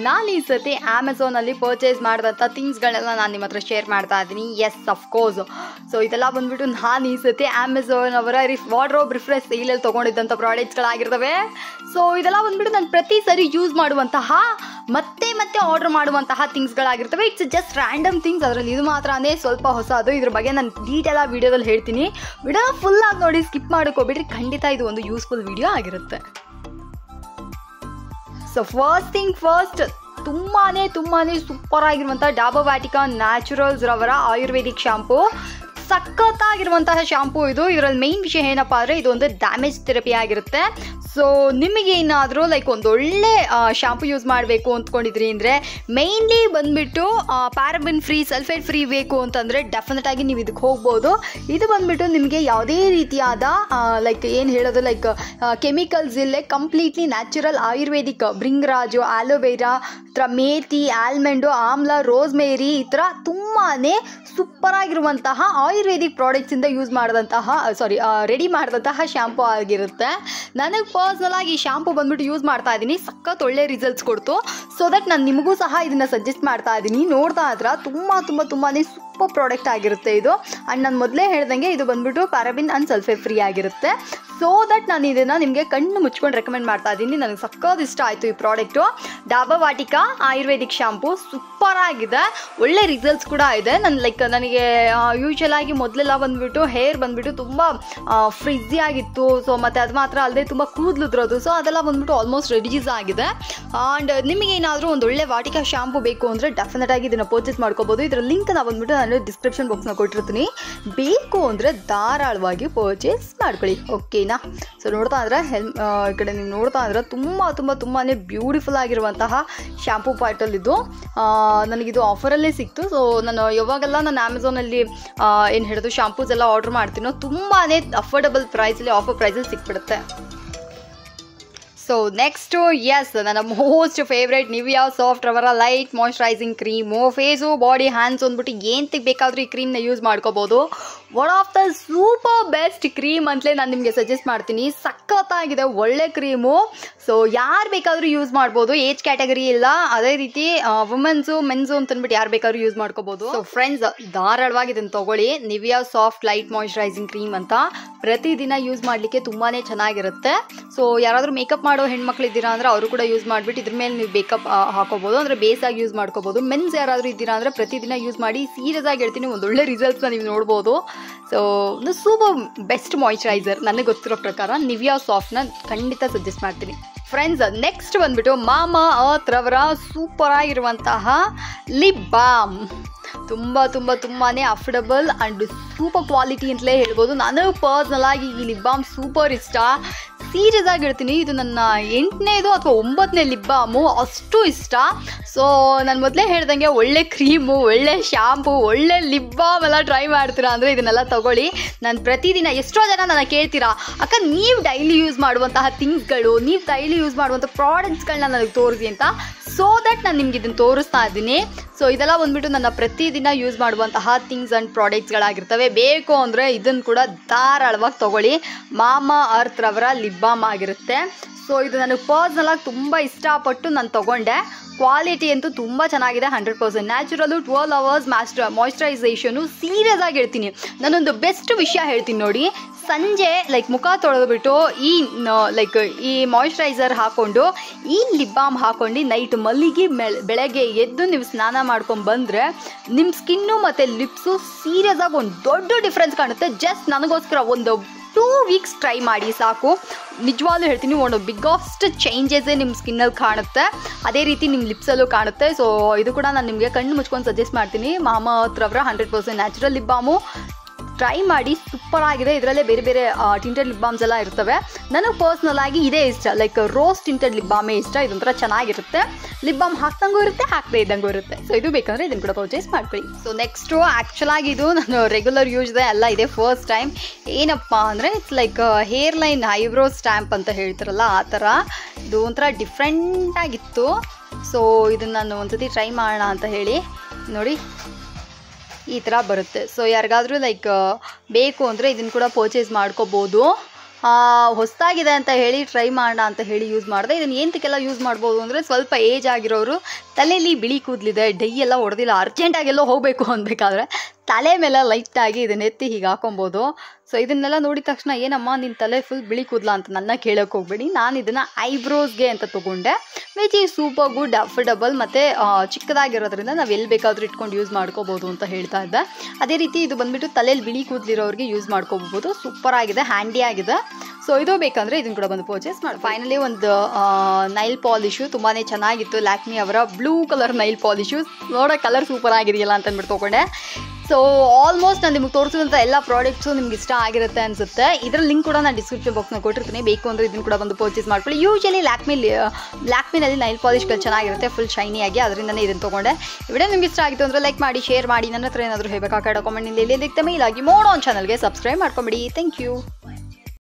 ನಾನು ಈ ಸತಿ ಅಮೆಝಾನಲ್ಲಿ ಪರ್ಚೇಸ್ ಮಾಡಿದಂಥ ಥಿಂಗ್ಸ್ಗಳೆಲ್ಲ ನಾನು ನಿಮ್ಮ ಹತ್ರ ಶೇರ್ ಮಾಡ್ತಾ ಇದ್ದೀನಿ. Yes of course. ಸೊ ಇದೆಲ್ಲ ಬಂದ್ಬಿಟ್ಟು ನಾನು ಈ ಸತಿ ಅಮೆಝಾನ್ ಅವರ ವಾರ್ಡ್ರೋಬ್ ರಿಫ್ರೆಶ್ ಸೇಲಲ್ಲಿ ತೊಗೊಂಡಿದ್ದಂಥ ಪ್ರಾಡಕ್ಟ್ಸ್ಗಳಾಗಿರ್ತವೆ. ಸೊ ಇದೆಲ್ಲ ಬಂದ್ಬಿಟ್ಟು ನಾನು ಪ್ರತಿ ಸರಿ ಯೂಸ್ ಮಾಡುವಂತಹ ಮತ್ತೆ ಆರ್ಡರ್ ಮಾಡುವಂತಹ ಥಿಂಗ್ಸ್ಗಳಾಗಿರ್ತವೆ. It's just random things. ಅದರಲ್ಲಿ ಇದು ಮಾತ್ರನೇ ಸ್ವಲ್ಪ ಹೊಸದು. ಇದ್ರ ಬಗ್ಗೆ ನಾನು ಡೀಟೇಲ್ ಆಗಿ ವಿಡಿಯೋದಲ್ಲಿ ಹೇಳ್ತೀನಿ. ವಿಡಿಯೋನ ಫುಲ್ ಆಗಿ ನೋಡಿ, ಸ್ಕಿಪ್ ಮಾಡೋಕೋಗ್ಬಿಟ್ರೆ ಖಂಡಿತ ಇದು ಒಂದು ಯೂಸ್ಫುಲ್ ವಿಡಿಯೋ ಆಗಿರುತ್ತೆ. ಸೊ ಫಸ್ಟ್ ತುಂಬಾನೇ ಸೂಪರ್ ಆಗಿರುವಂತಹ ಡಾಬಾ ವಾಟಿಕಾ ನ್ಯಾಚುರಲ್ಸ್ ರವರ ಆಯುರ್ವೇದಿಕ್ ಶಾಂಪೂ. ಸಖತ್ತಾಗಿರುವಂತಹ ಶಾಂಪೂ ಇದು. ಇದರಲ್ಲಿ ಮೇನ್ ವಿಷಯ ಏನಪ್ಪಾ ಅಂದರೆ ಇದು ಒಂದು ಡ್ಯಾಮೇಜ್ ಥೆರಪಿ ಆಗಿರುತ್ತೆ. ಸೊ ನಿಮಗೇನಾದರೂ ಲೈಕ್ ಒಂದೊಳ್ಳೆ ಶಾಂಪೂ ಯೂಸ್ ಮಾಡಬೇಕು ಅಂದ್ಕೊಂಡಿದ್ರಿ ಅಂದರೆ ಮೇನ್ಲಿ ಬಂದುಬಿಟ್ಟು ಪ್ಯಾರಾಬಿನ್ ಫ್ರೀ, ಸಲ್ಫೇಟ್ ಫ್ರೀ ಬೇಕು ಅಂತಂದರೆ ಡೆಫಿನೆಟ್ ಆಗಿ ನೀವು ಇದಕ್ಕೆ ಹೋಗ್ಬೋದು. ಇದು ಬಂದುಬಿಟ್ಟು ನಿಮಗೆ ಯಾವುದೇ ರೀತಿಯಾದ ಲೈಕ್ ಏನು ಹೇಳೋದು ಲೈಕ್ ಕೆಮಿಕಲ್ಸ್ ಇಲ್ಲೇ completely natural Ayurvedic bhringraj, aloe vera, methi, almond, amla, rosemary ಈ ಥರ ತುಂಬಾ ಸೂಪರ್ ಆಗಿರುವಂತಹ ಆಯುರ್ವೇದಿಕ್ ಪ್ರಾಡಕ್ಟ್ಸಿಂದ ರೆಡಿ ಮಾಡಿದಂತಹ ಶಾಂಪೂ ಆಗಿರುತ್ತೆ. ನನಗೆ ಪರ್ಸನಲ್ ಆಗಿ ಈ ಶಾಂಪೂ ಬಂದ್ಬಿಟ್ಟು ಯೂಸ್ ಮಾಡ್ತಾ ಇದ್ದೀನಿ. ಸಖತ್ ಒಳ್ಳೆ ರಿಸಲ್ಟ್ಸ್ ಕೊಡ್ತು. ಸೊ ದಟ್ ನಾನು ನಿಮಗೂ ಸಹ ಇದನ್ನು ಸಜೆಸ್ಟ್ ಮಾಡ್ತಾ ಇದ್ದೀನಿ. ನೋಡ್ತಾ ಇದ್ರೆ ತುಂಬಾ ಸೂಪರ್ ಪ್ರಾಡಕ್ಟ್ ಆಗಿರುತ್ತೆ ಇದು. ಆ್ಯಂಡ್ ನಾನು ಮೊದಲೇ ಹೇಳ್ದಂಗೆ ಇದು ಬಂದ್ಬಿಟ್ಟು ಪ್ಯಾರಾಬಿನ್ ಅಂಡ್ ಸಲ್ಫೇಟ್ ಫ್ರೀ ಆಗಿರುತ್ತೆ. ಸೊ ದಟ್ ನಾನು ಇದನ್ನು ನಿಮಗೆ ಕಣ್ಣು ಮುಚ್ಕೊಂಡು ರೆಕಮೆಂಡ್ ಮಾಡ್ತಾ ಇದ್ದೀನಿ. ನನಗೆ ಸಖತ್ ಇಷ್ಟ ಆಯಿತು ಈ product. Dabur Vatika Ayurvedic shampoo super ಆಗಿದೆ, ಒಳ್ಳೆ ರಿಸಲ್ಟ್ಸ್ ಕೂಡ ಇದೆ. ನನಗೆ ಯೂಶಲ್ ಆಗಿ ಮೊದಲೆಲ್ಲ ಬಂದ್ಬಿಟ್ಟು ಹೇರ್ ಬಂದ್ಬಿಟ್ಟು ತುಂಬ ಫ್ರಿಜ್ಜಿ ಆಗಿತ್ತು. ಸೊ ಮತ್ತು ಅದು ಮಾತ್ರ ಅಲ್ಲದೆ ತುಂಬ ಕೂದಲುದ್ರೋದು. ಸೊ ಅದೆಲ್ಲ ಬಂದ್ಬಿಟ್ಟು ಆಲ್ಮೋಸ್ಟ್ ರೆಡ್ಯೂಸ್ ಆಗಿದೆ. ಆ್ಯಂಡ್ ನಿಮಗೇನಾದರೂ ಒಂದು ಒಳ್ಳೆ ವಾಟಿಕಾ ಶಾಂಪೂ ಬೇಕು ಅಂದರೆ ಡೆಫಿನೆಟ್ ಆಗಿ ಇದನ್ನು ಪರ್ಚೇಸ್ ಮಾಡ್ಕೋಬೋದು. ಇದರ ಲಿಂಕ್ ಬಂದ್ಬಿಟ್ಟು ನಾನು ಡಿಸ್ಕ್ರಿಪ್ಷನ್ ಬಾಕ್ಸ್ನ ಕೊಟ್ಟಿರ್ತೀನಿ. ಬೇಕು ಅಂದರೆ ಧಾರಾಳವಾಗಿ ಪರ್ಚೇಸ್ ಮಾಡ್ಕೊಳ್ಳಿ, ಓಕೆನಾ. ಸೊ ನೋಡ್ತಾ ಇದ್ರೆ ಈ ಕಡೆ ನೀವು ನೋಡ್ತಾ ಇದ್ರೆ ತುಂಬಾ ಬ್ಯೂಟಿಫುಲ್ ಆಗಿರುವಂತಹ ಶಾಂಪೂ ಬಾಟಲ್ ನನಗಿದು ಆಫರಲ್ಲೇ ಸಿಕ್ತು. ಸೊ ನಾನು ಯಾವಾಗೆಲ್ಲ ನಾನು ಅಮೆಝಾನಲ್ಲಿ ಏನು ಹೇಳೋದು ಶಾಂಪೂಸ್ ಎಲ್ಲ ಆರ್ಡರ್ ಮಾಡ್ತೀನೋ ತುಂಬಾ ಅಫೋರ್ಡಬಲ್ ಪ್ರೈಸಲ್ಲಿ ಆಫರ್ ಪ್ರೈಸಲ್ಲಿ ಸಿಕ್ಬಿಡುತ್ತೆ. ಸೊ ನೆಕ್ಸ್ಟು ನನ್ನ ಮೋಸ್ಟ್ ಫೇವ್ರೇಟ್ ನಿವಿಯಾ ಸಾಫ್ಟ್ ರವರ light moisturising cream. Face, body, hands ಅಂದ್ಬಿಟ್ಟು ಏನಕ್ಕೆ ಬೇಕಾದರೂ ಈ ಕ್ರೀಮ್ನ ಯೂಸ್ ಮಾಡ್ಕೋಬೋದು. One of the super best cream ಅಂತಲೇ ನಾನು ನಿಮಗೆ ಸಜೆಸ್ಟ್ ಮಾಡ್ತೀನಿ. ಸಖತ್ತಾಗಿದೆ, ಒಳ್ಳೆ ಕ್ರೀಮು. ಸೊ ಯಾರು ಬೇಕಾದರೂ ಯೂಸ್ ಮಾಡ್ಬೋದು, ಏಜ್ ಕ್ಯಾಟಗರಿ ಇಲ್ಲ. ಅದೇ ರೀತಿ ವುಮೆನ್ಸು, ಮೆನ್ಸು ಅಂತಂದ್ಬಿಟ್ಟು ಯಾರು ಬೇಕಾದ್ರೂ ಯೂಸ್ ಮಾಡ್ಕೋಬೋದು. ಸೊ ಫ್ರೆಂಡ್ಸ್, ಧಾರಾಳವಾಗಿ ಇದನ್ನು ತೊಗೊಳ್ಳಿ. Nivea soft light moisturising cream ಅಂತ ಪ್ರತಿದಿನ ಯೂಸ್ ಮಾಡಲಿಕ್ಕೆ ತುಂಬಾ ಚೆನ್ನಾಗಿರುತ್ತೆ. ಸೊ ಯಾರಾದರೂ ಮೇಕಪ್ ಮಾಡೋ ಹೆಣ್ಮಕ್ಳು ಇದ್ದೀರಾ ಅಂದರೆ ಅವರು ಕೂಡ ಯೂಸ್ ಮಾಡಿಬಿಟ್ಟು ಇದ್ರ ಮೇಲೆ ನೀವು ಮೇಕಪ್ ಹಾಕೋಬೋದು, ಅಂದರೆ ಬೇಸಾಗಿ ಯೂಸ್ ಮಾಡ್ಕೋಬೋದು. ಮೆನ್ಸ್ ಯಾರಾದರೂ ಇದ್ದೀರಾ ಅಂದರೆ ಪ್ರತಿದಿನ ಯೂಸ್ ಮಾಡಿ. ಸೀರಿಯಸ್ ಆಗಿ ಹೇಳ್ತೀನಿ, ಒಂದೊಳ್ಳೆ ರಿಸಲ್ಟ್ಸ್ನ ನೀವು ನೋಡ್ಬೋದು. ಸೊ ಒಂದು ಸೂಪರ್ ಬೆಸ್ಟ್ ಮಾಯ್ಶ್ಚರೈಸರ್ ನನಗೆ ಗೊತ್ತಿರೋ ಪ್ರಕಾರ ನಿವಿಯಾ ಸಾಫ್ಟ್ನ ಖಂಡಿತ ಸಜೆಸ್ಟ್ ಮಾಡ್ತೀನಿ. ಫ್ರೆಂಡ್ಸ್, ನೆಕ್ಸ್ಟ್ ಬಂದ್ಬಿಟ್ಟು ಮಾಮಾ ಅರ್ತ್ ರವರ ಸೂಪರ್ ಆಗಿರುವಂತಹ ಲಿಪ್ ಬಾಮ್. ತುಂಬಾ ಅಫೋರ್ಡಬಲ್ ಆ್ಯಂಡ್ ಸೂಪರ್ ಕ್ವಾಲಿಟಿ ಅಂತಲೇ ಹೇಳ್ಬೋದು. ನನಗೆ ಪರ್ಸ್ನಲ್ ಆಗಿ ಈ ಲಿಪ್ ಬಾಮ್ ಸೂಪರ್ ಇಷ್ಟ. ಸೀರಿಯಸ್ ಆಗಿ ಹೇಳ್ತೀನಿ, ಇದು ನನ್ನ 8ನೇದು ಅಥವಾ 9ನೇ ಲಿಪ್ ಬಾಮು, ಅಷ್ಟು ಇಷ್ಟ. ಸೊ ನಾನು ಮೊದಲೇ ಹೇಳ್ದಂಗೆ ಒಳ್ಳೆ ಕ್ರೀಮು, ಒಳ್ಳೆ ಶಾಂಪು, ಒಳ್ಳೆ ಲಿಪ್ ಬಾಮ್ ಎಲ್ಲ ಟ್ರೈ ಮಾಡ್ತೀರಾ ಅಂದರೆ ಇದನ್ನೆಲ್ಲ ತೊಗೊಳ್ಳಿ. ನಾನು ಪ್ರತಿದಿನ ಎಷ್ಟೋ ಜನ ನನ್ನ ಕೇಳ್ತೀರಾ, ಅಕ್ಕ ನೀವು ಡೈಲಿ ಯೂಸ್ ಮಾಡುವಂತಹ ಥಿಂಗ್ಸ್ಗಳು, ನೀವು ಡೈಲಿ ಯೂಸ್ ಮಾಡುವಂಥ ಪ್ರಾಡಕ್ಟ್ಸ್ಗಳನ್ನ ನನಗೆ ತೋರಿಸಿ ಅಂತ. ಸೊ ದಟ್ ನಾನು ನಿಮ್ಗೆ ಇದನ್ನು ತೋರಿಸ್ತಾ ಇದ್ದೀನಿ. ಸೊ ಇದೆಲ್ಲ ಬಂದ್ಬಿಟ್ಟು ನನ್ನ ಪ್ರತಿದಿನ ಯೂಸ್ ಮಾಡುವಂತಹ ಥಿಂಗ್ಸ್ ಆ್ಯಂಡ್ ಪ್ರಾಡಕ್ಟ್ಸ್ಗಳಾಗಿರ್ತವೆ. ಬೇಕು ಅಂದರೆ ಇದನ್ನು ಕೂಡ ಧಾರಾಳವಾಗಿ ತೊಗೊಳ್ಳಿ. ಮಾಮಾ ಅರ್ತ್ ರವರ ಲಿಪ್ ಬಾಮ್ ಆಗಿರುತ್ತೆ. ಸೊ ಇದು ನನಗೆ ಪರ್ಸ್ನಲಾಗಿ ತುಂಬ ಇಷ್ಟಪಟ್ಟು ನಾನು ತೊಗೊಂಡೆ. ಕ್ವಾಲಿಟಿ ಅಂತೂ ತುಂಬ ಚೆನ್ನಾಗಿದೆ. 100% ನ್ಯಾಚುರಲು, 12 hours ಮಾಯ್ಶ್ಚರೈಸೇಷನು. ಸೀರಿಯಸ್ ಆಗಿ ಹೇಳ್ತೀನಿ, ನಾನೊಂದು ಬೆಸ್ಟ್ ವಿಷಯ ಹೇಳ್ತೀನಿ ನೋಡಿ. ಸಂಜೆ ಮುಖ ತೊಳೆದ್ಬಿಟ್ಟು ಈ ಮಾಯ್ಶ್ಚರೈಸರ್ ಹಾಕ್ಕೊಂಡು ಈ ಲಿಪ್ ಬಾಮ್ ಹಾಕ್ಕೊಂಡು ನೈಟ್ ಮಲ್ಲಿಗೆ ಬೆಳಗ್ಗೆ ಎದ್ದು ನೀವು ಸ್ನಾನ ಮಾಡ್ಕೊಂಡು ಬಂದರೆ ನಿಮ್ಮ ಸ್ಕಿನ್ನು ಮತ್ತು ಲಿಪ್ಸು ಸೀರಿಯಸ್ ಆಗಿ ಒಂದು ದೊಡ್ಡ ಡಿಫ್ರೆನ್ಸ್ ಕಾಣುತ್ತೆ. ಜಸ್ಟ್ ನನಗೋಸ್ಕರ ಒಂದು 2 weeks ಟ್ರೈ ಮಾಡಿ ಸಾಕು. ನಿಜವಾಗ್ಲೂ ಹೇಳ್ತೀನಿ, ಒಂದು ಬಿಗ್ಗೆಸ್ಟ್ ಚೇಂಜಸ್ಸೇ ನಿಮ್ಮ ಸ್ಕಿನ್ನಲ್ಲಿ ಕಾಣುತ್ತೆ. ಅದೇ ರೀತಿ ನಿಮ್ಮ ಲಿಪ್ಸಲ್ಲೂ ಕಾಣುತ್ತೆ. ಸೊ ಇದು ಕೂಡ ನಾನು ನಿಮಗೆ ಕಣ್ಣು ಮುಚ್ಕೊಂಡು ಸಜೆಸ್ಟ್ ಮಾಡ್ತೀನಿ. ಮಾಮಾ ಅರ್ತ್ ರವರ 100% ನ್ಯಾಚುರಲ್ ಲಿಪ್ ಬಾಮು ಟ್ರೈ ಮಾಡಿ, ಸೂಪರ್ ಆಗಿದೆ. ಇದರಲ್ಲೇ ಬೇರೆ ಟಿಂಟೆಡ್ ಲಿಪ್ ಬಾಮ್ಸ್ ಎಲ್ಲ ಇರ್ತವೆ. ನನಗೆ ಪರ್ಸ್ನಲ್ ಆಗಿ ಇದೇ ಇಷ್ಟ, ರೋಸ್ ಟಿಂಟೆಡ್ ಲಿಪ್ ಬಾಮೇ ಇಷ್ಟ. ಇದೊಂಥರ ಚೆನ್ನಾಗಿರುತ್ತೆ. ಲಿಪ್ ಬಾಮ್ ಹಾಕ್ದಂಗೂ ಇರುತ್ತೆ, ಹಾಕದೇ ಇದ್ದಂಗೂ ಇರುತ್ತೆ. ಸೊ ಇದು ಬೇಕಂದರೆ ಇದನ್ನು ಕೂಡ ಪರ್ಚೇಸ್ ಮಾಡ್ಕೊಳ್ಳಿ. ಸೊ ನೆಕ್ಸ್ಟು ಆ್ಯಕ್ಚುಲಾಗಿ ಇದು ನಾನು ರೆಗ್ಯುಲರ್ ಯೂಸ್ದೆ ಎಲ್ಲ ಇದೆ. ಫಸ್ಟ್ ಟೈಮ್ ಏನಪ್ಪ ಅಂದರೆ it's hair line eyebrow stamp ಅಂತ ಹೇಳ್ತಾರಲ್ಲ, ಆ ಥರ ಇದು ಒಂಥರ ಡಿಫ್ರೆಂಟಾಗಿತ್ತು. ಸೊ ಇದನ್ನು ನಾನು ಒಂದ್ಸತಿ ಟ್ರೈ ಮಾಡೋಣ ಅಂತ ಹೇಳಿ ನೋಡಿ ಈ ಥರ ಬರುತ್ತೆ. ಸೊ ಯಾರಿಗಾದರೂ ಬೇಕು ಅಂದರೆ ಇದನ್ನು ಕೂಡ ಪರ್ಚೇಸ್ ಮಾಡ್ಕೋಬೋದು. ಹೊಸದಾಗಿದೆ ಅಂತ ಹೇಳಿ ಟ್ರೈ ಮಾಡೋಣ ಅಂತ ಹೇಳಿ ಯೂಸ್ ಮಾಡಿದೆ. ಇದನ್ನು ಏನಕ್ಕೆಲ್ಲ ಯೂಸ್ ಮಾಡ್ಬೋದು ಅಂದರೆ, ಸ್ವಲ್ಪ ಏಜ್ ಆಗಿರೋರು ತಲೆಯಲ್ಲಿ ಬಿಳಿ ಕೂದಲಿದೆ, ಡೈ ಎಲ್ಲ ಹೊಡೆದಿಲ್ಲ, ಅರ್ಜೆಂಟಾಗೆಲ್ಲೋ ಹೋಗಬೇಕು ಅನ್ಬೇಕಾದ್ರೆ ತಲೆ ಮೇಲೆ ಲೈಟಾಗಿ ಇದನ್ನ ಎತ್ತಿ ಹೀಗೆ ಹಾಕೊಬೋದು. ಸೊ ಇದನ್ನೆಲ್ಲ ನೋಡಿದ ತಕ್ಷಣ ಏನಮ್ಮ ನಿನ್ನ ತಲೆ ಫುಲ್ ಬಿಳಿ ಕೂದಲ ಅಂತ ನನ್ನ ಕೇಳೋಕೆ ಹೋಗ್ಬೇಡಿ. ನಾನು ಇದನ್ನು ಐಬ್ರೋಸ್ಗೆ ಅಂತ ತೊಗೊಂಡೆ, which is super good, affordable ಮತ್ತು ಚಿಕ್ಕದಾಗಿರೋದ್ರಿಂದ ನಾವು ಎಲ್ಲಿ ಬೇಕಾದರೂ ಇಟ್ಕೊಂಡು ಯೂಸ್ ಮಾಡ್ಕೋಬೋದು ಅಂತ ಹೇಳ್ತಾ ಇದ್ದೆ. ಅದೇ ರೀತಿ ಇದು ಬಂದುಬಿಟ್ಟು ತಲೆಯಲ್ಲಿ ಬಿಳಿ ಕೂದಲಿರೋರಿಗೆ ಯೂಸ್ ಮಾಡ್ಕೋಬೋದು. ಸೂಪರ್ ಆಗಿದೆ, ಹ್ಯಾಂಡಿ ಆಗಿದೆ. ಸೊ ಇದು ಬೇಕಂದರೆ ಇದನ್ನು ಕೂಡ ಬಂದು ಪರ್ಚೇಸ್ ಮಾಡಿ. ಫೈನಲಿ ಒಂದು ನೈಲ್ ಪಾಲಿಶು ತುಂಬಾ ಚೆನ್ನಾಗಿತ್ತು, ಲ್ಯಾಕ್ಮಿ ಅವರ ಬ್ಲೂ ಕಲರ್ ನೈಲ್ ಪಾಲಿಶು. ನೋಡೋ ಕಲರ್ ಸೂಪರ್ ಆಗಿದೆಯಲ್ಲ ಅಂತ ಅಂದ್ಬಿಟ್ಟು ತೊಗೊಂಡೆ. ಸೊ ಆಲ್ಮೋಸ್ಟ್ ನಾನು ನಿಮ್ಗೆ ತೋರಿಸಿದಂಥ ಎಲ್ಲ ಪ್ರಾಡಕ್ಟ್ಸು ನಿಮ್ಗೆ ಇಷ್ಟ ಆಗಿರುತ್ತೆ ಅನಿಸುತ್ತೆ. ಇದರ ಲಿಂಕ್ ಕೂಡ ನಾನು ಡಿಸ್ಕ್ರಿಪ್ಷನ್ ಬಾಕ್ಸ್ನ ಕೊಟ್ಟಿರ್ತೀನಿ, ಬೇಕು ಅಂದರೆ ಇದನ್ನು ಕೂಡ ಬಂದು ಪರ್ಚೇಸ್ ಮಾಡ್ಕೊಳ್ಳಿ. ಯೂಶಲಿ ಲ್ಯಾಕ್ಮಿನಲ್ಲಿ ನೈಲ್ ಪಾಲಿಶ್ಗಳು ಚೆನ್ನಾಗಿರುತ್ತೆ, ಫುಲ್ ಶೈನಿಯಾಗಿ, ಅದರಿಂದನೇ ಇದನ್ನು ತೊಗೊಂಡೆ. ವಿಡಿಯೋ ನಿಮ್ಗೆ ಇಷ್ಟ ಆಗಿತ್ತು ಅಂದರೆ ಲೈಕ್ ಮಾಡಿ, ಶೇರ್ ಮಾಡಿ. ನನ್ನ ಹತ್ರ ಏನಾದರೂ ಹೇಳಬೇಕಾಗ ಕಾಮೆಂಟ್ನಲ್ಲಿ ಎಲ್ಲಿ ದಿಕ್ತ ಮೇಲಾಗಿ ಮೋಡೋ ಚಾನಲ್ಗೆ ಸಬ್ಸ್ಕ್ರೈಬ್ ಮಾಡ್ಕೊಂಬಿಡಿ. Thank you.